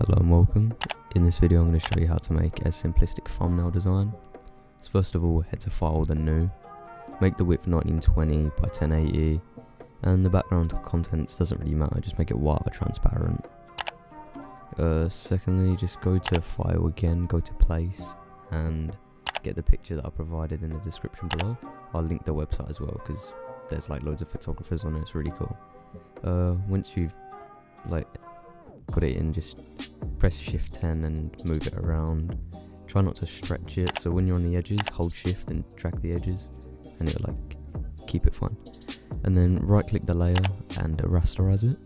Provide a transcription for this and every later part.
Hello and welcome. In this video I'm going to show you how to make a simplistic thumbnail design. So first of all, head to File, then New. Make the width 1920 by 1080 and the background contents doesn't really matter, just make it white or transparent. Secondly, just go to File again, go to Place and get the picture that I provided in the description below. I'll link the website as well because there's like loads of photographers on it, it's really cool. Once you've got it in, just press Shift 10 and move it around. Try not to stretch it, so when you're on the edges, hold Shift and drag the edges and it'll keep it fine. And then right click the layer and rasterize it.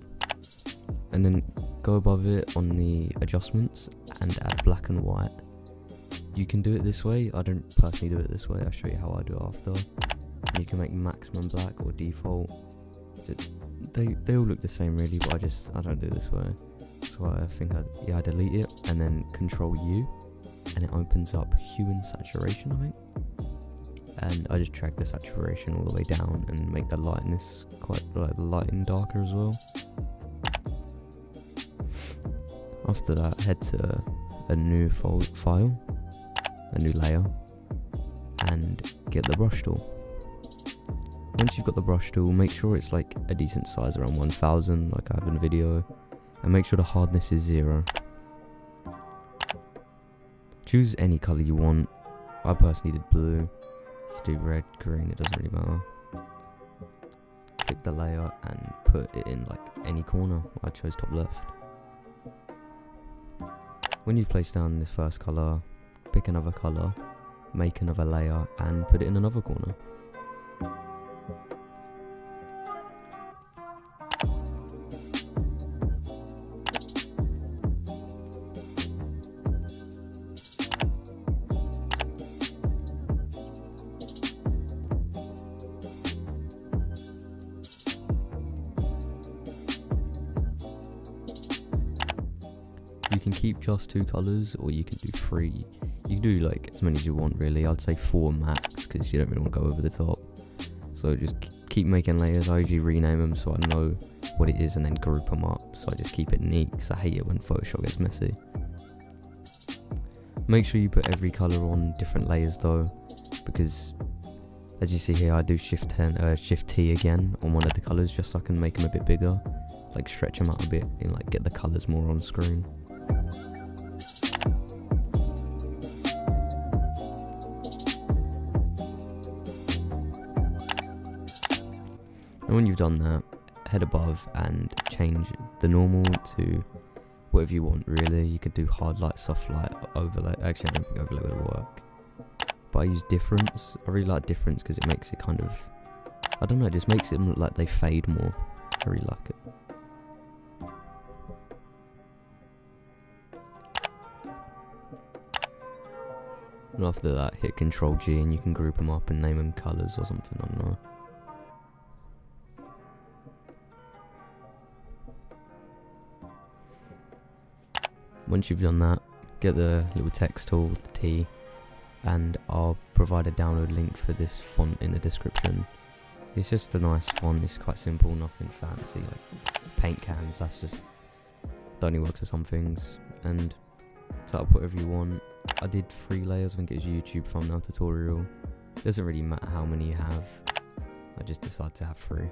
And then go above it on the adjustments and add black and white. You can do it this way, I don't personally do it this way, I'll show you how I do it after. And you can make maximum black or default. They all look the same really, but I don't do it this way. So I think I delete it and then Control U and it opens up hue and saturation, I think. And I just drag the saturation all the way down and make the lightness quite light and darker as well. After that, head to a new file, a new layer, and get the brush tool. Once you've got the brush tool, make sure it's like a decent size, around 1000 like I have in the video, and make sure the hardness is 0. Choose any colour you want. I personally did blue. You can do red, green, it doesn't really matter. Click the layer and put it in like any corner. I chose top left. When you've placed down this first colour, pick another colour, make another layer and put it in another corner. You can keep just 2 colours or you can do 3. You can do like as many as you want really. I'd say 4 max because you don't really want to go over the top. So just keep making layers. I usually rename them so I know what it is and then group them up. So I just keep it neat because I hate it when Photoshop gets messy. Make sure you put every colour on different layers though, because as you see here I do Shift T again on one of the colours just so I can make them a bit bigger, like stretch them out a bit and like get the colours more on screen. And when you've done that, head above and change the normal to whatever you want really. You could do hard light, soft light, overlay. Actually I don't think overlay would work. But I use difference. I really like difference because it makes it kind of, I don't know, it just makes it look like they fade more. I really like it. And after that, hit Control G and you can group them up and name them colours or something, I don't know. Once you've done that, get the little text tool, the T, and I'll provide a download link for this font in the description. It's just a nice font, it's quite simple, nothing fancy, like paint cans, that only works for some things, and set up whatever you want. I did 3 layers, I think it was YouTube thumbnail tutorial. It doesn't really matter how many you have, I just decided to have 3.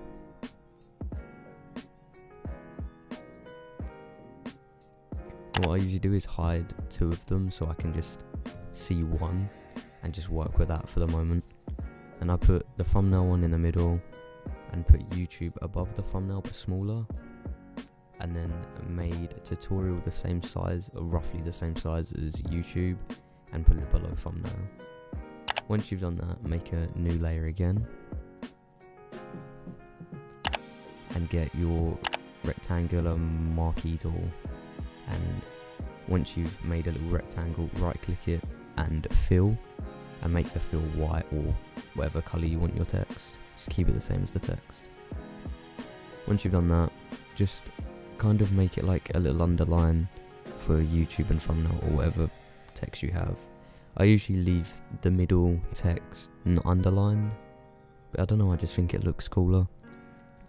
What I usually do is hide 2 of them so I can just see 1 and just work with that for the moment. And I put the thumbnail one in the middle and put YouTube above the thumbnail but smaller, and then made a tutorial the same size, or roughly the same size as YouTube, and put it below thumbnail. Once you've done that, make a new layer again and get your rectangular marquee tool. And once you've made a little rectangle, right click it and fill, and make the fill white or whatever colour you want your text. Just keep it the same as the text. Once you've done that, just kind of make it like a little underline for YouTube and thumbnail or whatever text you have. I usually leave the middle text not underlined, but I don't know, I just think it looks cooler.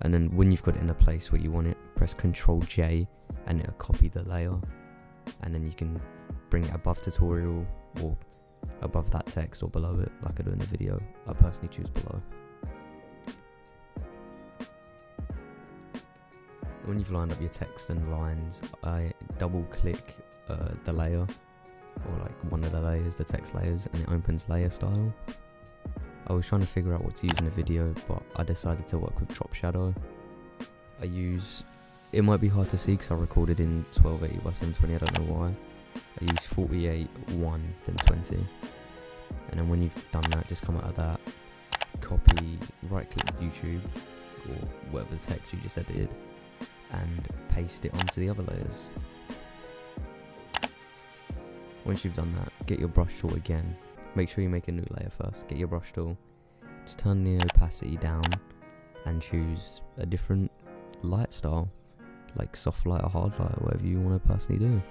And then when you've got it in the place where you want it, press Ctrl J and it'll copy the layer. and then you can bring it above tutorial or above that text or below it like I do in the video. I personally choose below. When you've lined up your text and lines, I double click the layer, or like one of the layers, the text layers, and it opens layer style. I was trying to figure out what to use in the video, but I decided to work with drop shadow. It might be hard to see because I recorded in 1280 by 720, I don't know why. I use 48, 1, then 20. And then when you've done that, just come out of that, copy, right click YouTube, or whatever the text you just edited, and paste it onto the other layers. Once you've done that, get your brush tool again. Make sure you make a new layer first. Get your brush tool, just turn the opacity down and choose a different light style, like soft light or hard light, whatever you want to personally do.